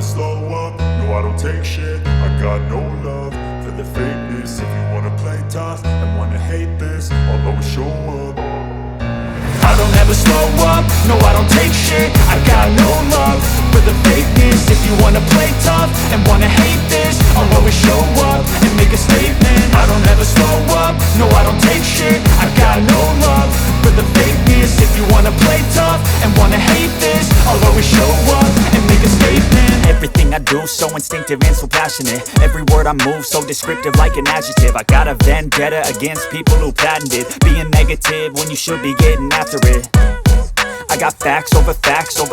slow up, no I don't take shit. I got no love for the fakeness. If you wanna play tough and wanna hate this, I'll always show up. I don't ever slow up, no I don't take shit. I got no love for the fakeness. If you wanna play tough and wanna hate this, I'll always show up and make a statement. I don't ever slow up, no I don't take shit. I got no love for the fakeness. If you wanna play tough and wanna hate this, I'll always show up and make a statement. Everything I do so instinctive and so passionate. Every word I move so descriptive like an adjective. I got a vendetta against people who patented being negative when you should be getting after it. I got facts over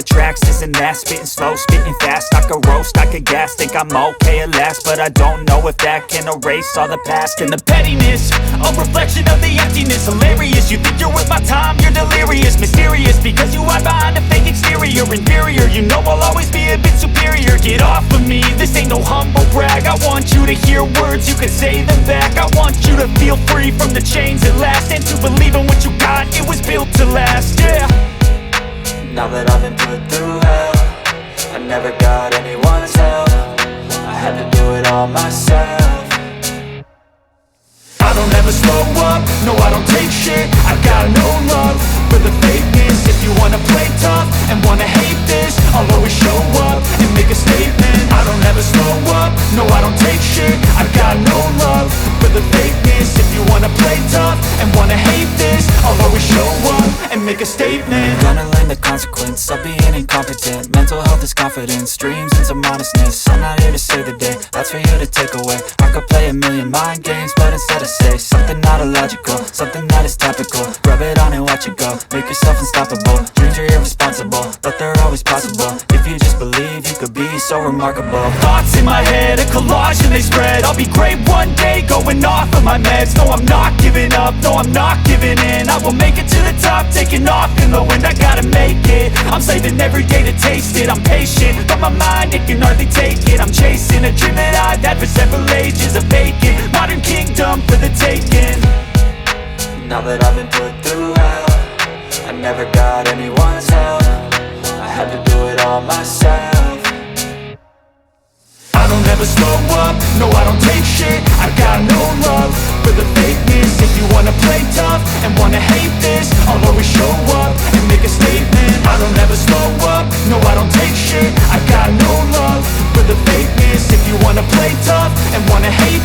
tracks, this and that. Spitting slow, spitting fast, I could roast, I could gas. Think I'm okay at last, but I don't know if that can erase all the past. And the pettiness, a reflection of the emptiness. Hilarious, you think you're worth my time, you're delirious. Mysterious, because you hide behind a fake exterior. Inferior, you know I'll always be a bit superior. Get off of me, this ain't no humble brag. I want you to hear words, you can say them back. I want you to feel free from the chains at last, and to believe in what you got, it was built to last, yeah. Now that I've been put through hell, I never got anyone's help. I had to do it all myself. I don't ever slow up, no I don't take shit. I got no love for the fakeness. If you wanna play tough and wanna hate this, I'll always show up and make a statement. I don't ever slow up, no I don't take shit. I got no love for the fakeness. If you wanna play tough and wanna hate this, I'll always show up and make a statement. Gonna learn the consequence of being incompetent. Mental health is confidence, dreams and some honestness. I'm not here to save the day, that's for you to take away. I could play a million mind games, but instead I say something not illogical, something that is topical. Rub it on and watch it go, make yourself unstoppable. Dreams are irresponsible, but they're always possible. If you just believe, you could be so remarkable. Thoughts in my head, a collage and they spread. I'll be great one day, going off of my meds. No, I'm not giving up, no, I'm not giving in. I will make it to the top, taking off in the wind. I gotta make it, I'm saving every day to taste it. I'm patient, but my mind, it can hardly take it. I'm chasing a dream that I've had for several ages. A vacant, modern kingdom for the taking. Now that I've been put through hell, I never got anyone's help. I had to do it all myself. I don't ever slow up, no I don't take shit. I got no love for the fakeness. If you wanna play tough and wanna hate this, I'll always show up and make a statement. I don't ever slow up, no I don't take shit. I got no love for the fakeness. If you wanna play tough and wanna hate